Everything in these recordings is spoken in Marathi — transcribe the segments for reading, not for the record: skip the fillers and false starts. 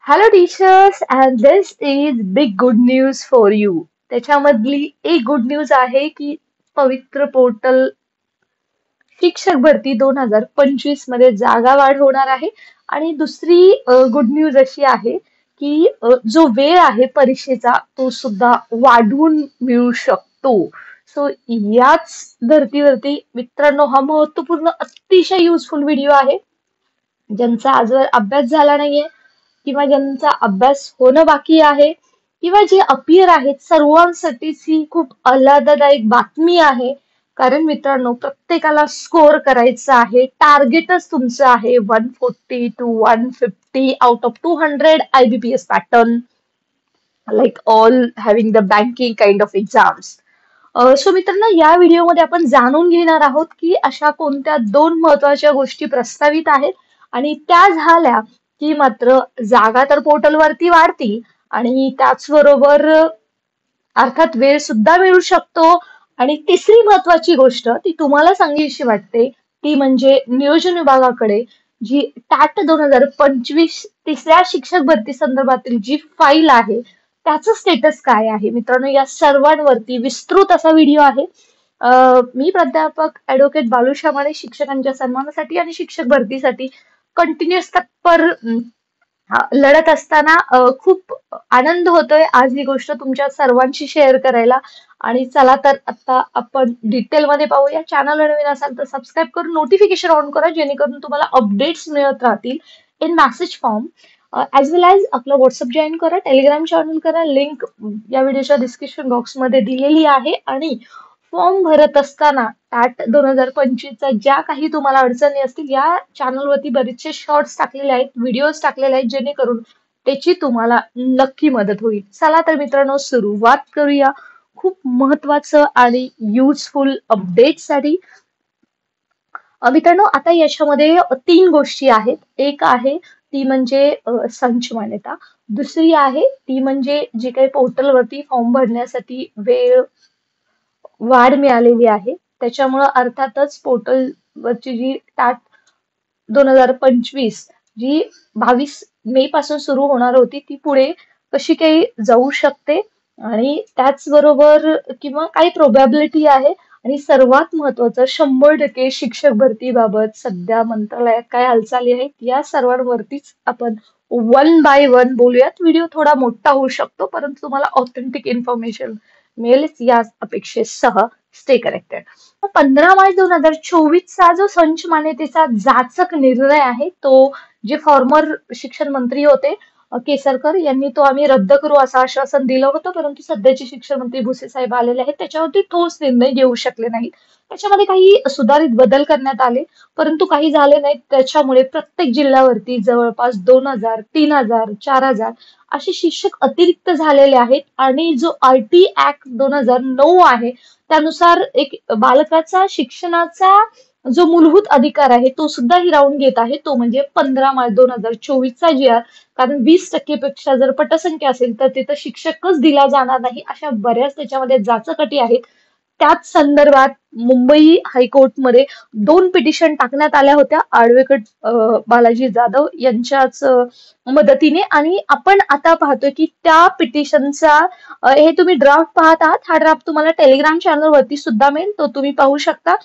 Hello teachers and this is big good news for you. त्याच्यामधली एक गुड न्यूज आहे की पवित्र पोर्टल शिक्षक भरती 2025 मध्ये जागा वाढ होणार आहे. आणि दुसरी गुड न्यूज अशी आहे की जो वेळ आहे परीक्षेचा तो सुद्धा वाढवून मिळू शकतो. सो याच धर्तीवरती मित्रांनो हा महत्वपूर्ण अतिशय युजफुल व्हिडिओ आहे. ज्यांचा आजवर अभ्यास झाला नाहीये किंवा ज्यांचा अभ्यास होणं बाकी आहे किंवा जे अपियर आहेत सर्वांसाठीच ही खूप आल्हाददायक बातमी आहे. कारण मित्रांनो प्रत्येकाला स्कोअर करायचा आहे. टार्गेटच तुमचं आहे 140 to 150 out of 200 IBPS pattern, like all having the banking kind of exams. So मित्रांनो या व्हिडिओमध्ये आपण जाणून घेणार आहोत की अशा कोणत्या दोन महत्वाच्या गोष्टी प्रस्तावित आहेत आणि त्या झाल्या की मात्र जागा तर पोर्टलवरती वाढतील आणि त्याचबरोबर अर्थात वेळ सुद्धा मिळू शकतो. आणि तिसरी महत्वाची गोष्ट ती तुम्हाला सांगायची वाटते ती म्हणजे नियोजन विभागाकडे जी टॅट 2025 तिसऱ्या शिक्षक भरती संदर्भातील जी फाईल आहे त्याचं स्टेटस काय आहे. मित्रांनो या सर्वांवरती विस्तृत असा व्हिडिओ आहे. मी प्राध्यापक ऍडव्होकेट बालू शहामाने शिक्षकांच्या सन्मानासाठी आणि शिक्षक भरतीसाठी कंटिन्युअस तत्पर लढत असताना खूप आनंद होतोय आज ही गोष्ट तुमच्या सर्वांशी शेअर करायला. आणि चला तर आता आपण डिटेलमध्ये पाहूया. चॅनल नवीन असाल तर सबस्क्राईब करून नोटिफिकेशन ऑन करा जेणेकरून तुम्हाला अपडेट्स मिळत राहतील in message form. As well as आपला व्हॉट्सअप जॉईन करा, टेलिग्राम चॅनल करा. लिंक या व्हिडिओच्या डिस्क्रिप्शन बॉक्समध्ये दिलेली आहे. आणि फॉर्म भरत असताना टॅट 2025चा ज्या काही तुम्हाला अडचणी असतील या चॅनलवरती बरेचसे शॉर्ट्स टाकलेले आहेत, व्हिडिओज टाकलेले आहेत जेणेकरून त्याची तुम्हाला नक्की मदत होईल. चला तर मित्रांनो सुरुवात करूया खूप महत्वाचं आणि युजफुल अपडेटसाठी. मित्रांनो आता याच्यामध्ये तीन गोष्टी आहेत. एक आहे ती म्हणजे संच मान्यता, दुसरी आहे ती म्हणजे जी काही पोर्टलवरती फॉर्म भरण्यासाठी वेळ वाढ मिळालेली आहे त्याच्यामुळं अर्थातच पोर्टलवरची जी टाट 2025 जी 22 मे पासून सुरू होणार होती ती पुढे कशी काही जाऊ शकते आणि त्याचबरोबर किंवा काही प्रोबॅबिलिटी आहे. आणि सर्वात महत्वाचं 100% शिक्षक भरतीबाबत सध्या मंत्रालयात काय हालचाली आहेत या सर्वांवरतीच आपण वन बाय वन बोलूयात. व्हिडिओ थोडा मोठा होऊ शकतो परंतु तुम्हाला ऑथेंटिक इन्फॉर्मेशन मिळेलच या अपेक्षेसह. Stay connected. 15 मार्च 2024चा जो संच मान्यतेचा जाचक निर्णय आहे तो जे फॉर्मर शिक्षण मंत्री होते केसरकर यांनी तो आम्ही रद्द करू असं आश्वासन दिलं होतं. परंतु सध्याचे शिक्षण मंत्री भुसे साहेब आलेले आहेत त्याच्यावरती ठोस निर्णय घेऊ शकले नाहीत. त्याच्यामध्ये काही सुधारित बदल करण्यात आले परंतु काही झाले नाहीत. त्याच्यामुळे प्रत्येक जिल्ह्यावरती जवळपास 2000, 3000, 4000 असे शिक्षक अतिरिक्त झालेले आहेत. आणि जो RT ऍक्ट 2009 आहे त्यानुसार एक बालकाचा शिक्षणाचा जो मूलभूत अधिकार आहे तो सुद्धा हिरावून घेत आहे. तो म्हणजे 15 मार्च 2024चा जी आर. कारण 20% पेक्षा जर पटसंख्या असेल तर तिथं शिक्षकच दिला जाणार नाही अशा बऱ्याच त्याच्यामध्ये जाचक अटी आहेत. त्याच संदर्भात मुंबई हायकोर्टमध्ये दोन पिटिशन टाकण्यात आल्या होत्या ऍडव्होकेट बालाजी जाधव यांच्याच मदतीने. आणि आपण आता पाहतोय की त्या पिटिशनचा हे तुम्ही ड्राफ्ट पाहत आहात. हा ड्राफ्ट तुम्हाला टेलिग्राम चॅनल वरती सुद्धा मिळेल, तो तुम्ही पाहू शकता.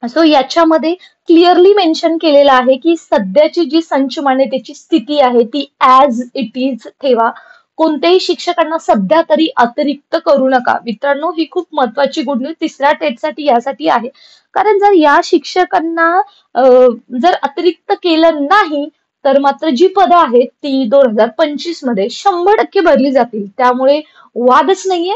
सो याच्यामध्ये क्लिअरली मेन्शन केलेलं आहे की सध्याची जी संच मान्यतेची स्थिती आहे ती ऍज इट इज ठेवा. कोणत्याही शिक्षकांना सध्या तरी अतिरिक्त करू नका. मित्रांनो ही खूप महत्वाची गुड न्यूज तिसऱ्या टेटसाठी यासाठी आहे. कारण जर या शिक्षकांना जर अतिरिक्त केलं नाही तर मात्र जी पदं आहेत ती 2025 मध्ये 100% भरली जातील. त्यामुळे वादच नाहीये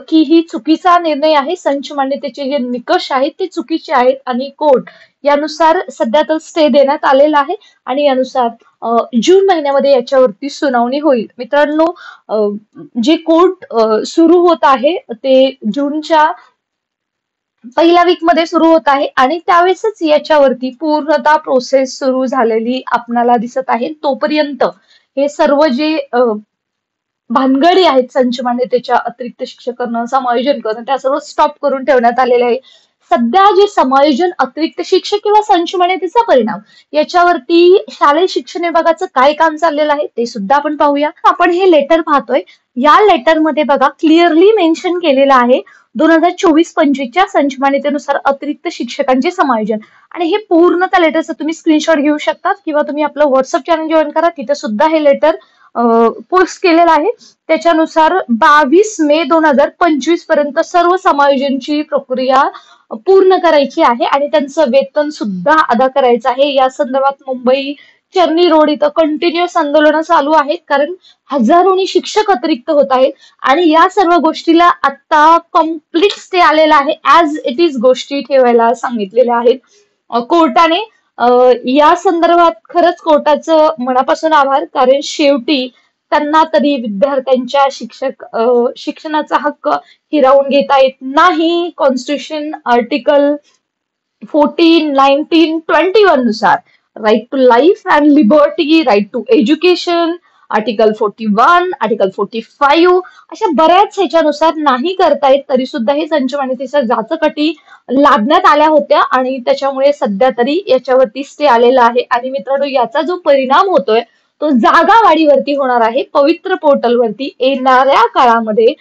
की ही चुकीचा निर्णय आहे. संच मान्यतेचे जे निकष आहेत ते चुकीचे आहेत आणि कोर्ट यानुसार सध्या तर स्टे देण्यात आलेला आहे आणि यानुसार जून महिन्यामध्ये याच्यावरती सुनावणी होईल. मित्रांनो जे कोर्ट सुरू होत आहे ते जूनच्या पहिल्या वीक मध्ये सुरू होत आहे आणि त्यावेळेसच याच्यावरती पूर्णतः प्रोसेस सुरू झालेली आपणाला दिसत आहे. तोपर्यंत हे सर्व जे भानगडी आहेत संच मान्यतेच्या अतिरिक्त शिक्षक करणं समायोजन करणं त्या सर्व स्टॉप करून ठेवण्यात आलेले आहे. सध्या जे समायोजन, अतिरिक्त शिक्षक किंवा संचमनेतीचा परिणाम याच्यावरती शालेय शिक्षण विभागाचं काय काम चाललेलं आहे ते सुद्धा आपण पाहूया. आपण हे लेटर पाहतोय, या लेटरमध्ये बघा क्लिअरली मेन्शन केलेलं आहे 2024-25च्या संचमान्यतेनुसार अतिरिक्त शिक्षकांचे समायोजन. आणि हे पूर्ण त्या लेटरचं तुम्ही स्क्रीनशॉट घेऊ शकतात किंवा तुम्ही आपलं व्हॉट्सअप चॅनल जॉईन करा, तिथे सुद्धा हे लेटर पोस्ट केलेलं आहे. त्याच्यानुसार 22 मे 2025 पर्यंत सर्व समायोजनची प्रक्रिया पूर्ण करायची आहे आणि त्यांचं वेतन सुद्धा अदा करायचं आहे. या संदर्भात मुंबई चर्नी रोड इथं कंटिन्युअस आंदोलनं चालू आहेत, कारण हजारोनी शिक्षक अतिरिक्त होत आहेत आणि या सर्व गोष्टीला आता कम्प्लीट स्टे आलेला आहे. ऍज इट इज गोष्टी ठेवायला सांगितलेल्या आहेत कोर्टाने. या संदर्भात खरंच कोर्टाचं मनापासून आभार, कारण शेवटी त्यांना तरी विद्यार्थ्यांच्या शिक्षणाचा हक्क हिरावून घेता येत नाही. कॉन्स्टिट्यूशन आर्टिकल 14, 19, 21 नुसार right to life and liberty, right to education, article 41, article 45 अशा बऱ्याच ह्याच्यानुसार नाही करता येत, तरी सुद्धा हे संचमान्यतेच्या जाचकटी लादण्यात आल्या होत्या आणि त्याच्यामुळे सध्या तरी याच्यावरती स्टे आलेला आहे. आणि मित्रांनो, याचा जो परिणाम होतोय तो जागा वाढीवरती होणार आहे. पवित्र पोर्टलवरती येणाऱ्या काळामध्ये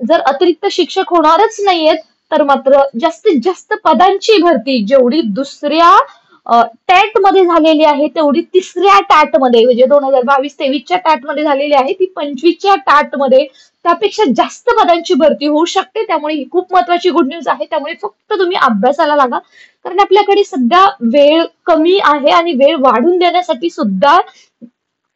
जर अतिरिक्त शिक्षक होणारच नाहीयेत, तर मात्र जास्तीत जास्त पदांची भरती जेवढी दुसऱ्या टॅट मध्ये झालेली आहे तेवढी तिसऱ्या टॅट मध्ये, म्हणजे 2022-23च्या टॅट मध्ये झालेली आहे, ती 25च्या टॅट मध्ये त्यापेक्षा जास्त पदांची भरती होऊ शकते. त्यामुळे ही खूप महत्वाची गुड न्यूज आहे. त्यामुळे फक्त तुम्ही अभ्यासाला लागा, कारण आपल्याकडे सध्या वेळ कमी आहे आणि वेळ वाढून देण्यासाठी सुद्धा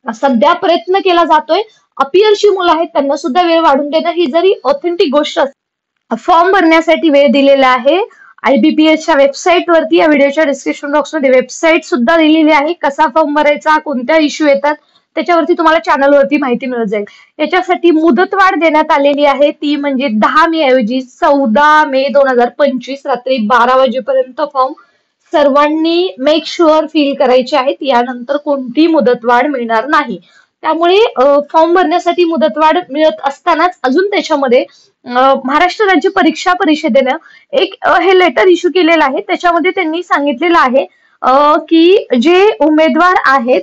सध्या प्रयत्न केला जातोय. अपियरची मुलं आहेत त्यांना सुद्धा वेळ वाढून देणं ही जरी ऑथेंटिक गोष्ट असते. फॉर्म भरण्यासाठी वेळ दिलेला आहे IBPSच्या वेबसाईट वरती. या व्हिडिओच्या डिस्क्रिप्शन बॉक्समध्ये वेबसाईट सुद्धा दिलेली आहे. कसा फॉर्म भरायचा, कोणत्या इश्यू येतात त्याच्यावरती तुम्हाला चॅनलवरती माहिती मिळत जाईल. याच्यासाठी मुदतवाढ देण्यात आलेली आहे, ती म्हणजे 10 मे ऐवजी 14 मे 2025 रात्री 12 वाजेपर्यंत फॉर्म सर्वांनी मेक शुअर फिल करायचे आहेत. यानंतर कोणती मुदतवाढ मिळणार नाही. त्यामुळे फॉर्म भरण्यासाठी मुदतवाढ मिळत असतानाच अजून त्याच्यामध्ये महाराष्ट्र राज्य परीक्षा परिषदेनं एक हे लेटर इश्यू केलेलं आहे. त्याच्यामध्ये त्यांनी सांगितलेलं आहे की जे उमेदवार आहेत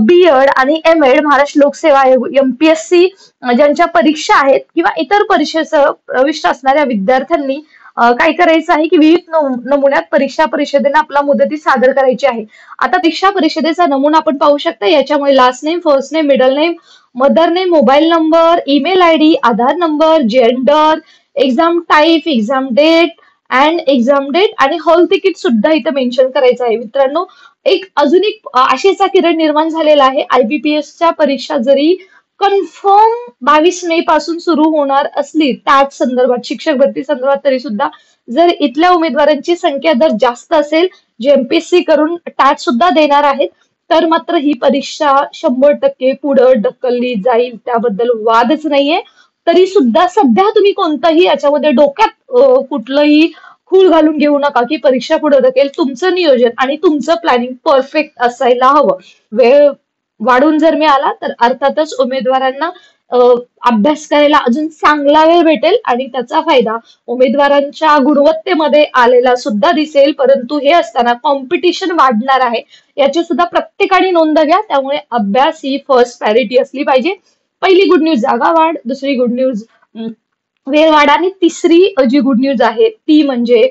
BEd आणि MEd महाराष्ट्र लोकसेवा आयोग MPSC ज्यांच्या परीक्षा आहेत किंवा इतर परीक्षेसह प्रविष्ट असणाऱ्या विद्यार्थ्यांनी काय करायचं आहे की विविध नमुन्यात परीक्षा परिषदेनं आपला मुदती सादर करायची आहे. आता परीक्षा परिषदेचा नमुना आपण पाहू शकता. याच्यामुळे last name, first name, middle name, mother name, mobile number, email ID, Aadhaar number, gender, exam type, exam date and exam date आणि हॉल तिकीट सुद्धा इथं मेन्शन करायचं आहे. मित्रांनो, अजून एक आशेचा किरण निर्माण झालेला आहे. IBPSच्या परीक्षा जरी कन्फर्म 22 मे पासून सुरू होणार असली टॅट संदर्भात, शिक्षक भरती संदर्भात, तरी सुद्धा जर इथल्या उमेदवारांची संख्या जर जास्त असेल जे MPSC करून टॅट सुद्धा देणार आहेत, तर मात्र ही परीक्षा 100% पुढे ढकलली जाईल, त्याबद्दल वादच नाहीये. तरी सुद्धा सध्या तुम्ही कोणताही याच्यामध्ये डोक्यात कुठलंही खूळ घालून घेऊ नका की परीक्षा पुढे ढकेल. तुमचं नियोजन आणि तुमचं प्लॅनिंग परफेक्ट असायला हवं. वेळ वाढून जर मिळाला तर अर्थातच उमेदवारांना अभ्यास करायला अजून चांगला वेळ भेटेल आणि त्याचा फायदा उमेदवारांच्या गुणवत्तेमध्ये आलेला सुद्धा दिसेल. परंतु हे असताना कॉम्पिटिशन वाढणार आहे याची सुद्धा प्रत्येकाने नोंद घ्या. त्यामुळे अभ्यास ही फर्स्ट प्रायोरिटी असली पाहिजे. पहिली गुड न्यूज जागा वाढ, दुसरी गुड न्यूज वेळ वाढ आणि तिसरी जी गुड न्यूज आहे ती म्हणजे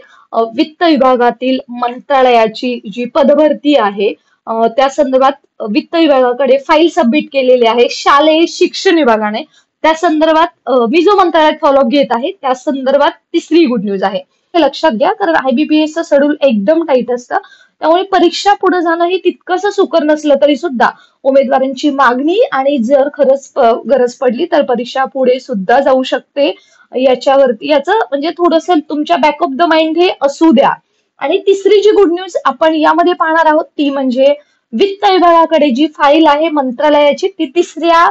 वित्त विभागातील मंत्रालयाची जी पदभरती आहे त्या संदर्भात वित्त विभागाकडे फाईल सबमिट केलेली आहे शालेय शिक्षण विभागाने. त्या संदर्भात मी जो मंत्रालयात फॉलोअप घेत आहे त्या संदर्भात तिसरी गुड न्यूज आहे. हे लक्षात घ्या, कारण IBPSचं शेड्यूल एकदम टाईट असतं. त्यामुळे परीक्षा पुढे जाणं हे तितकंसं सुकर नसलं तरी सुद्धा उमेदवारांची मागणी आणि जर खरंच गरज पडली तर परीक्षा पुढे सुद्धा जाऊ शकते. याच्यावरती याचं म्हणजे थोडंसं तुमच्या बॅक ऑफ द माइंड हे असू द्या. आणि तिसरी जी गुड न्यूज आपण यामध्ये पाहणार आहोत ती म्हणजे वित्त विभागाकडे जी फाईल आहे मंत्रालयाची ती तिसऱ्या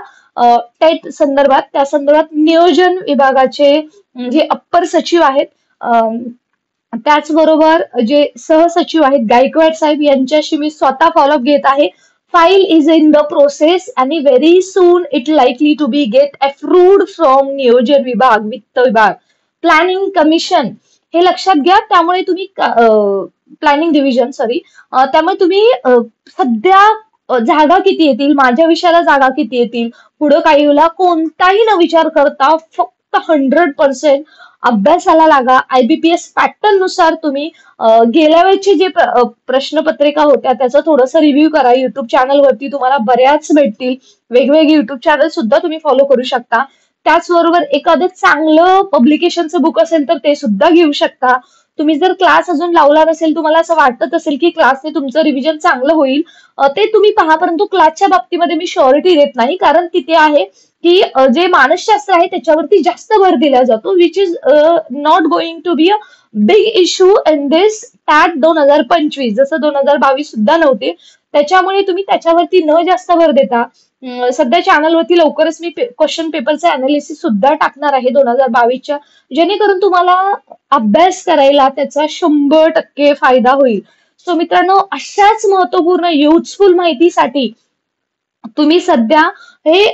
टेट संदर्भात, त्या संदर्भात नियोजन विभागाचे जे अप्पर सचिव आहेत त्याचबरोबर जे सहसचिव आहेत गायकवाड साहेब यांच्याशी मी स्वतः फॉलोअप घेत आहे. File is in the process आणि very soon it likely to be get approved from नियोजन विभाग, वित्त विभाग, प्लॅनिंग कमिशन. हे लक्षात घ्या. त्यामुळे तुम्ही प्लॅनिंग डिव्हिजन सॉरी, त्यामुळे तुम्ही सध्या जागा किती येतील, माझ्या विषयाला जागा किती येतील, पुढं काही वेळेला कोणताही न विचार करता फक्त 100% अभ्यासाला लागा. IBPS पॅटर्न नुसार तुम्ही गेल्या वेळेची जे प्रश्नपत्रिका होत्या त्याचं थोडंसं रिव्ह्यू करा. युट्यूब चॅनलवरती तुम्हाला बऱ्याच भेटतील. वेगवेगळे युट्यूब चॅनल सुद्धा तुम्ही फॉलो करू शकता. त्याचबरोबर एखादं चांगलं पब्लिकेशनचं बुक असेल तर ते सुद्धा घेऊ शकता. तुम्ही जर क्लास अजून लावला नसेल, तुम्हाला असं वाटत असेल की क्लासने तुमचं रिव्हिजन चांगलं होईल, ते तुम्ही पहा. परंतु क्लासच्या बाबतीमध्ये मी श्युरिटी देत नाही, कारण तिथे आहे की जे मानसशास्त्र आहे त्याच्यावरती जास्त भर दिला जातो, which is not going to be a big issue in this TAT 2025, जसं 2022 सुद्धा नव्हते. त्याच्यामुळे तुम्ही त्याच्यावरती न जास्त भर देता सध्या चॅनलवरती लवकरच मी क्वेश्चन पेपरचे अनालिसिस सुद्धा टाकणार आहे 2022च्या, जेणेकरून तुम्हाला अभ्यास करायला त्याचा 100% फायदा होईल. सो मित्रांनो, अशाच महत्वपूर्ण युजफुल माहितीसाठी तुम्ही सध्या हे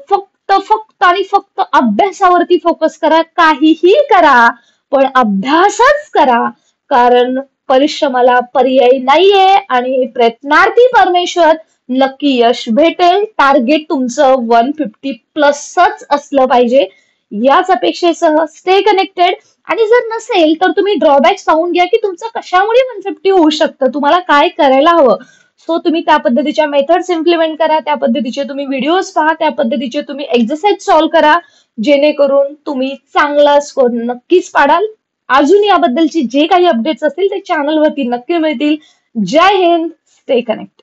फक्त फक्त आणि फक्त अभ्यासावरती फोकस करा. काहीही करा पण अभ्यासच करा, कारण परिश्रमाला पर्याय नाहीये आणि प्रयत्नार्थी परमेश्वर नक्की यश भेटेल. टार्गेट तुमचं 150 प्लसच असलं पाहिजे. याच अपेक्षेसह स्टे कनेक्टेड. आणि जर नसेल तर तुम्ही ड्रॉबॅक्स पाहून घ्या की तुमचं कशामुळे 150 होऊ शकतं, तुम्हाला काय करायला हवं. सो तुम्ही त्या पद्धतीच्या मेथड्स इम्प्लिमेंट करा, त्या पद्धतीचे तुम्ही व्हिडिओज पहा, त्या पद्धतीचे तुम्ही एक्सरसाइज सॉल्व्ह करा, जेणेकरून तुम्ही चांगला स्कोर नक्कीच पाडाल. अजून याबद्दलची जे काही अपडेट्स असतील ते चॅनलवरती नक्की मिळतील. जय हिंद, स्टे कनेक्टेड.